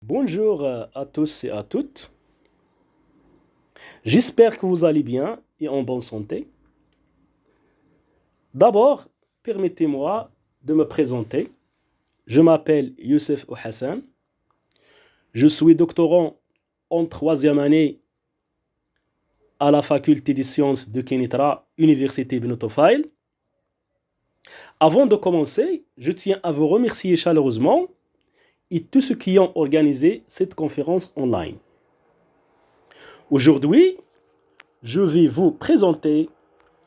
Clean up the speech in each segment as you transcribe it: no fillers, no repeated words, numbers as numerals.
Bonjour à tous et à toutes. J'espère que vous allez bien et en bonne santé. D'abord, permettez-moi de me présenter. Je m'appelle Youssef Ouhassan. Je suis doctorant en troisième année à la faculté des sciences de Kenitra, Université Ibn Tufayl. Avant de commencer, je tiens à vous remercier chaleureusement et tous ceux qui ont organisé cette conférence online. Aujourd'hui, je vais vous présenter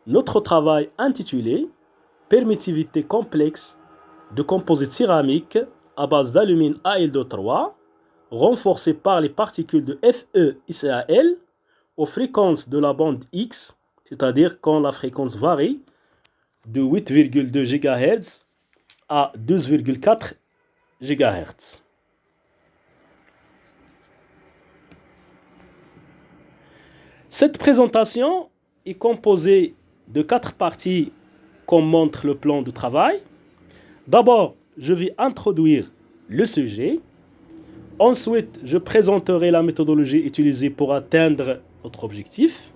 notre travail intitulé Permittivité complexe de composite céramique à base d'alumine AL23 renforcée par les particules de FeSaL aux fréquences de la bande X, c'est-à-dire quand la fréquence varie de 8,2 GHz à 12,4 GHz. Cette présentation est composée de 4 parties comme montre le plan de travail. D'abord, je vais introduire le sujet. Ensuite, je présenterai la méthodologie utilisée pour atteindre notre objectif.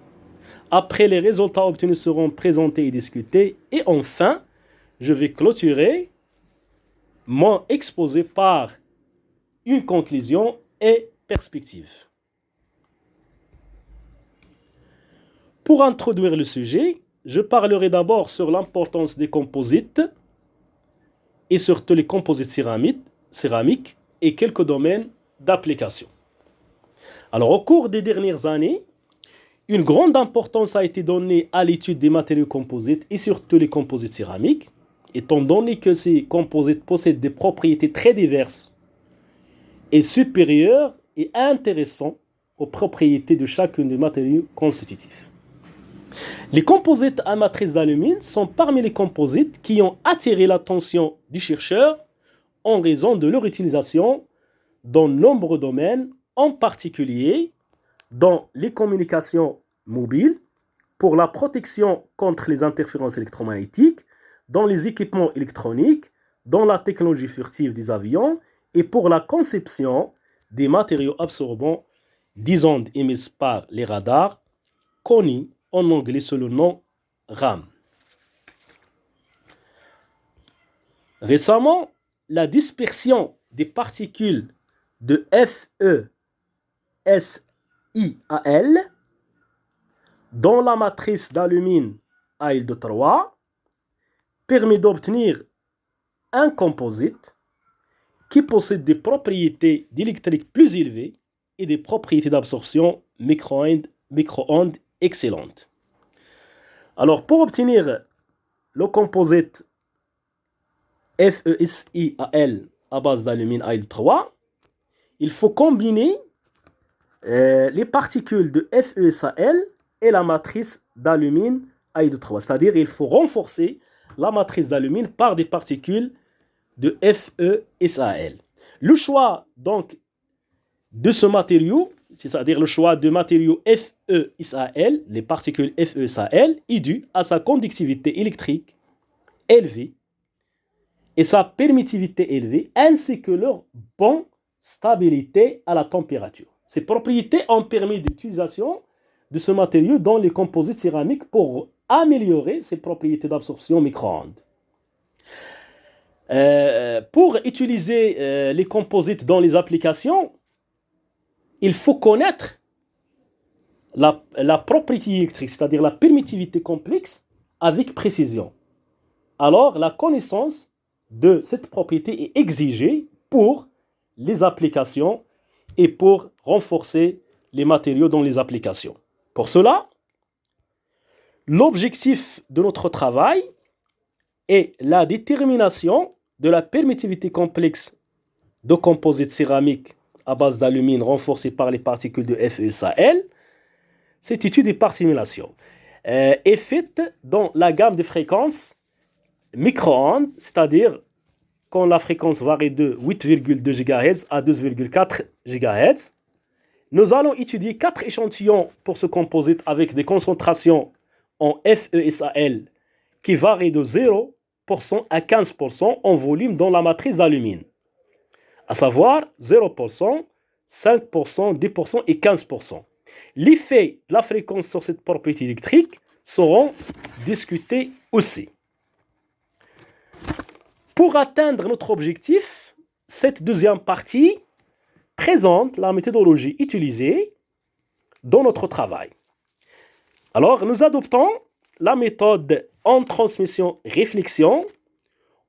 Après, les résultats obtenus seront présentés et discutés. Et enfin, je vais clôturer mon exposé par une conclusion et perspective. Pour introduire le sujet, je parlerai d'abord sur l'importance des composites et surtout les composites céramiques et quelques domaines d'application. Alors, au cours des dernières années, une grande importance a été donnée à l'étude des matériaux composites et surtout les composites céramiques, étant donné que ces composites possèdent des propriétés très diverses et supérieures et intéressantes aux propriétés de chacun des matériaux constitutifs. Les composites à matrice d'alumine sont parmi les composites qui ont attiré l'attention du chercheur en raison de leur utilisation dans de nombreux domaines, en particulier dans les communications mobiles, pour la protection contre les interférences électromagnétiques, dans les équipements électroniques, dans la technologie furtive des avions et pour la conception des matériaux absorbants des ondes émises par les radars, connus en anglais sous le nom RAM. Récemment, la dispersion des particules de FeSiAl dans la matrice d'alumine Al2,3 permet d'obtenir un composite qui possède des propriétés diélectriques plus élevées et des propriétés d'absorption micro-ondes excellentes. Alors, pour obtenir le composite FeSiAl à base d'alumine Al3, il faut combiner les particules de FeSaL et la matrice d'alumine Al3. C'est-à-dire qu'il faut renforcer la matrice d'alumine par des particules de FeSaL. Le choix donc de ce matériau, c'est-à-dire le choix de matériaux FeSaL, les particules FeSaL, est dû à sa conductivité électrique élevée et sa permittivité élevée, ainsi que leur bonne stabilité à la température. Ces propriétés ont permis l'utilisation de ce matériau dans les composites céramiques pour améliorer ses propriétés d'absorption micro-ondes. Pour utiliser les composites dans les applications, il faut connaître la propriété électrique, c'est-à-dire la permittivité complexe, avec précision. Alors, la connaissance de cette propriété est exigée pour les applications et pour renforcer les matériaux dans les applications. Pour cela, l'objectif de notre travail est la détermination de la permittivité complexe de composites céramiques à base d'alumine renforcée par les particules de FeSaL. Cette étude est par simulation. Est faite dans la gamme de fréquences micro-ondes, c'est-à-dire quand la fréquence varie de 8,2 GHz à 12,4 GHz. Nous allons étudier 4 échantillons pour ce composite avec des concentrations en FeSaL qui varient de 0% à 15% en volume dans la matrice d'alumine, à savoir 0% 5%, 10% et 15%. L'effet de la fréquence sur cette propriété électrique seront discutés aussi. Pour atteindre notre objectif, cette deuxième partie présente la méthodologie utilisée dans notre travail. Alors, nous adoptons la méthode en transmission-réflexion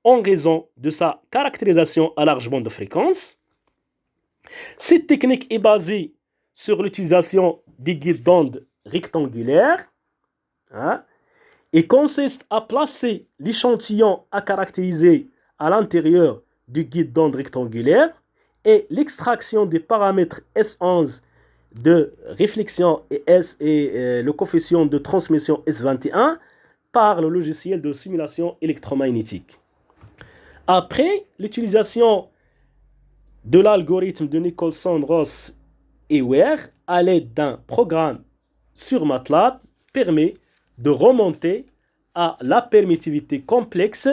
en raison de sa caractérisation à large bande de fréquence. Cette technique est basée sur l'utilisation des guides d'onde rectangulaires et consiste à placer l'échantillon à caractériser à l'intérieur du guide d'onde rectangulaire et l'extraction des paramètres S11 de réflexion et le coefficient de transmission S21 par le logiciel de simulation électromagnétique. Après l'utilisation de l'algorithme de Nicholson, Ross et Ware à l'aide d'un programme sur MATLAB permet de remonter à la permittivité complexe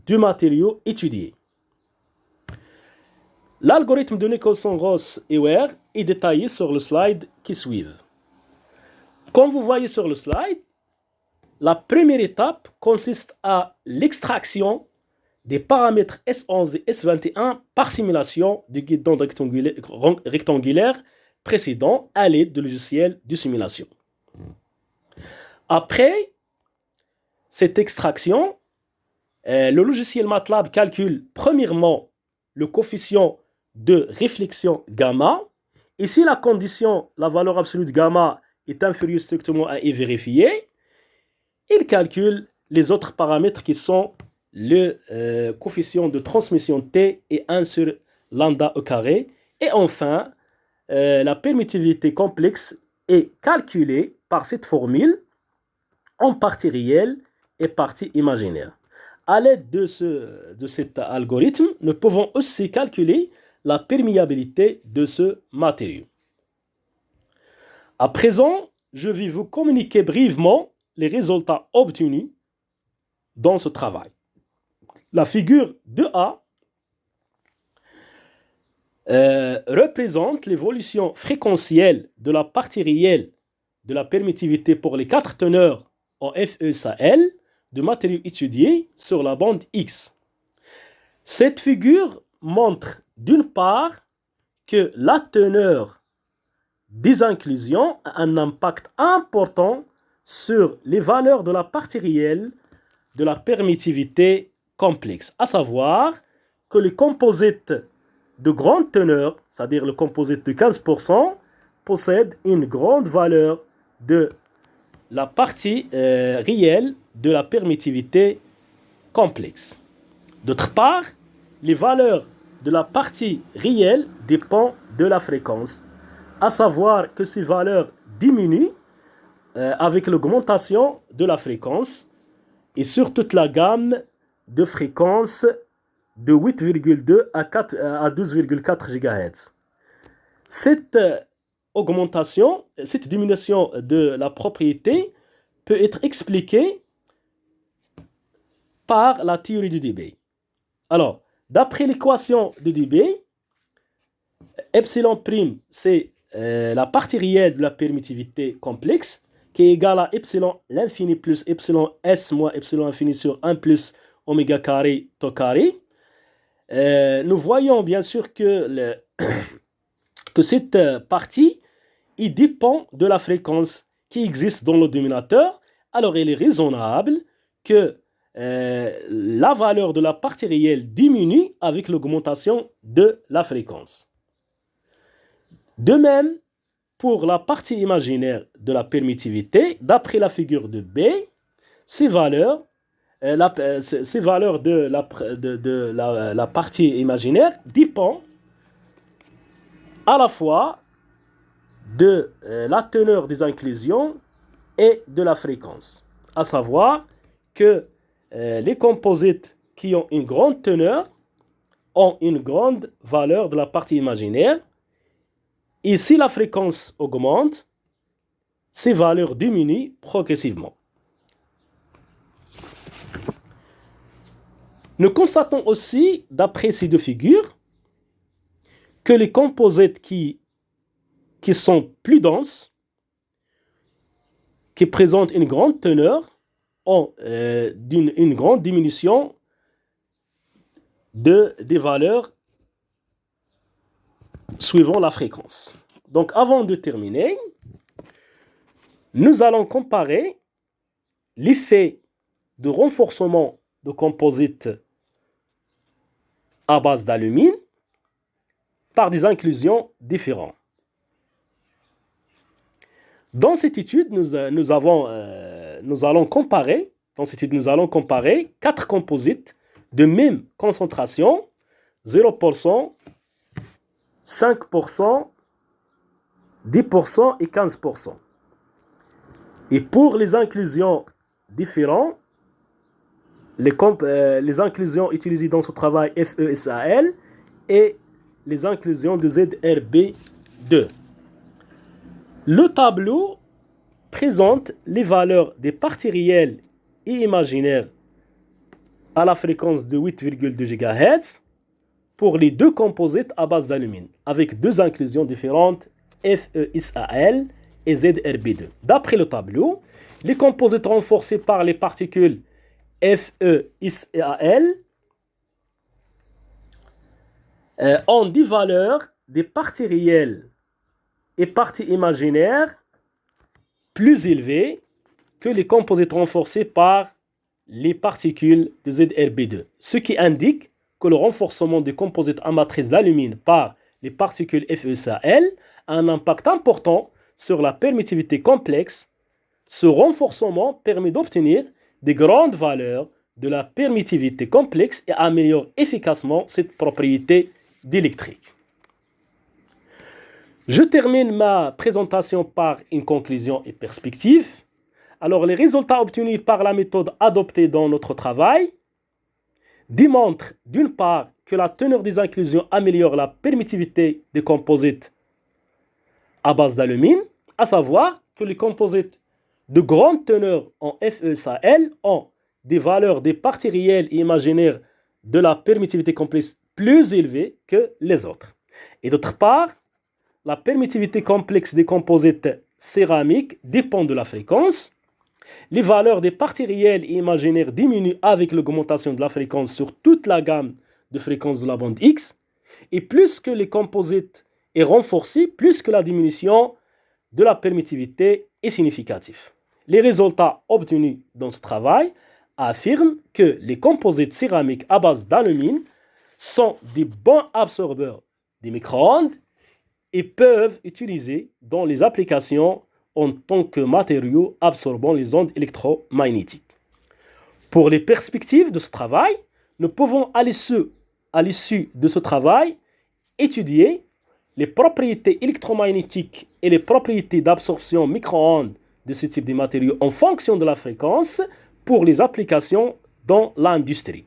du matériau étudié. L'algorithme de Nicholson, Ross et Ware est détaillé sur le slide qui suit. Comme vous voyez sur le slide, la première étape consiste à l'extraction des paramètres S11 et S21 par simulation du guide d'onde rectangulaire précédent à l'aide du logiciel de simulation. Après cette extraction, le logiciel MATLAB calcule premièrement le coefficient de réflexion gamma. Et si la condition, la valeur absolue de gamma est inférieure strictement à est vérifiée, il calcule les autres paramètres qui sont le coefficient de transmission T et 1 sur lambda au carré. Et enfin, la permittivité complexe est calculée par cette formule en partie réelle et partie imaginaire. À l'aide de cet algorithme, nous pouvons aussi calculer la perméabilité de ce matériau. À présent, je vais vous communiquer brièvement les résultats obtenus dans ce travail. La figure 2A représente l'évolution fréquentielle de la partie réelle de la permittivité pour les 4 teneurs en FE-SAL de matériaux étudiés sur la bande X. Cette figure montre d'une part que la teneur des inclusions a un impact important sur les valeurs de la partie réelle de la permittivité complexe, à savoir que le composite de grande teneur, c'est-à-dire le composite de 15%, possède une grande valeur de la partie réelle de la permittivité complexe. D'autre part, les valeurs de la partie réelle dépendent de la fréquence, à savoir que ces valeurs diminuent avec l'augmentation de la fréquence et sur toute la gamme de fréquences de 8,2 à 12,4 GHz. Cette augmentation, cette diminution de la propriété peut être expliquée par la théorie du débit. Alors, d'après l'équation de débit, epsilon prime, c'est la partie réelle de la permittivité complexe qui est égale à epsilon l'infini plus epsilon s moins epsilon infini sur 1 plus oméga carré tau carré. Nous voyons bien sûr que cette partie il dépend de la fréquence qui existe dans le dénominateur. Alors il est raisonnable que la valeur de la partie réelle diminue avec l'augmentation de la fréquence. De même, pour la partie imaginaire de la permittivité, d'après la figure de B, ces valeurs de la partie imaginaire dépendent à la fois de la teneur des inclusions et de la fréquence. À savoir que les composites qui ont une grande teneur ont une grande valeur de la partie imaginaire. Et si la fréquence augmente, ces valeurs diminuent progressivement. Nous constatons aussi, d'après ces deux figures, que les composites qui sont plus denses, qui présentent une grande teneur, ont une grande diminution des valeurs suivant la fréquence. Donc avant de terminer, nous allons comparer l'effet de renforcement de composites à base d'alumine par des inclusions différentes. Dans cette étude, nous allons comparer 4 composites de même concentration, 0%, 5%, 10% et 15%. Et pour les inclusions différentes, les inclusions utilisées dans ce travail FeSaL et les inclusions de ZrB2. Le tableau présente les valeurs des parties réelles et imaginaires à la fréquence de 8,2 GHz pour les deux composites à base d'alumine, avec deux inclusions différentes, FeSaL et ZrB2. D'après le tableau, les composites renforcés par les particules FeSaL ont des valeurs des parties réelles et parties imaginaires plus élevées que les composites renforcés par les particules de ZrB2, ce qui indique que le renforcement des composites à matrice d'alumine par les particules FeSaL a un impact important sur la permittivité complexe. Ce renforcement permet d'obtenir des grandes valeurs de la permittivité complexe et améliore efficacement cette propriété d'électrique. Je termine ma présentation par une conclusion et perspective. Alors, les résultats obtenus par la méthode adoptée dans notre travail démontrent d'une part que la teneur des inclusions améliore la permittivité des composites à base d'alumine, à savoir que les composites de grande teneur en FeSaL ont des valeurs des parties réelles et imaginaires de la permittivité complexe plus élevées que les autres. Et d'autre part, la permittivité complexe des composites céramiques dépend de la fréquence. Les valeurs des parties réelles et imaginaires diminuent avec l'augmentation de la fréquence sur toute la gamme de fréquences de la bande X. Et plus que les composites est renforcé, plus que la diminution de la permittivité est significative. Les résultats obtenus dans ce travail affirment que les composites céramiques à base d'alumine sont des bons absorbeurs des micro-ondes et peuvent utiliser dans les applications en tant que matériaux absorbant les ondes électromagnétiques. Pour les perspectives de ce travail, nous pouvons à l'issue de ce travail étudier les propriétés électromagnétiques et les propriétés d'absorption micro-ondes de ce type de matériaux en fonction de la fréquence pour les applications dans l'industrie.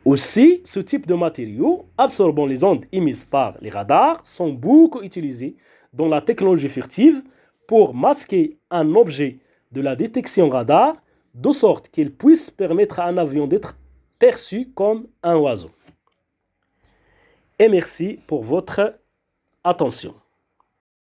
Aussi, ce type de matériaux absorbant les ondes émises par les radars sont beaucoup utilisés dans la technologie furtive pour masquer un objet de la détection radar de sorte qu'il puisse permettre à un avion d'être perçu comme un oiseau. Et merci pour votre attention.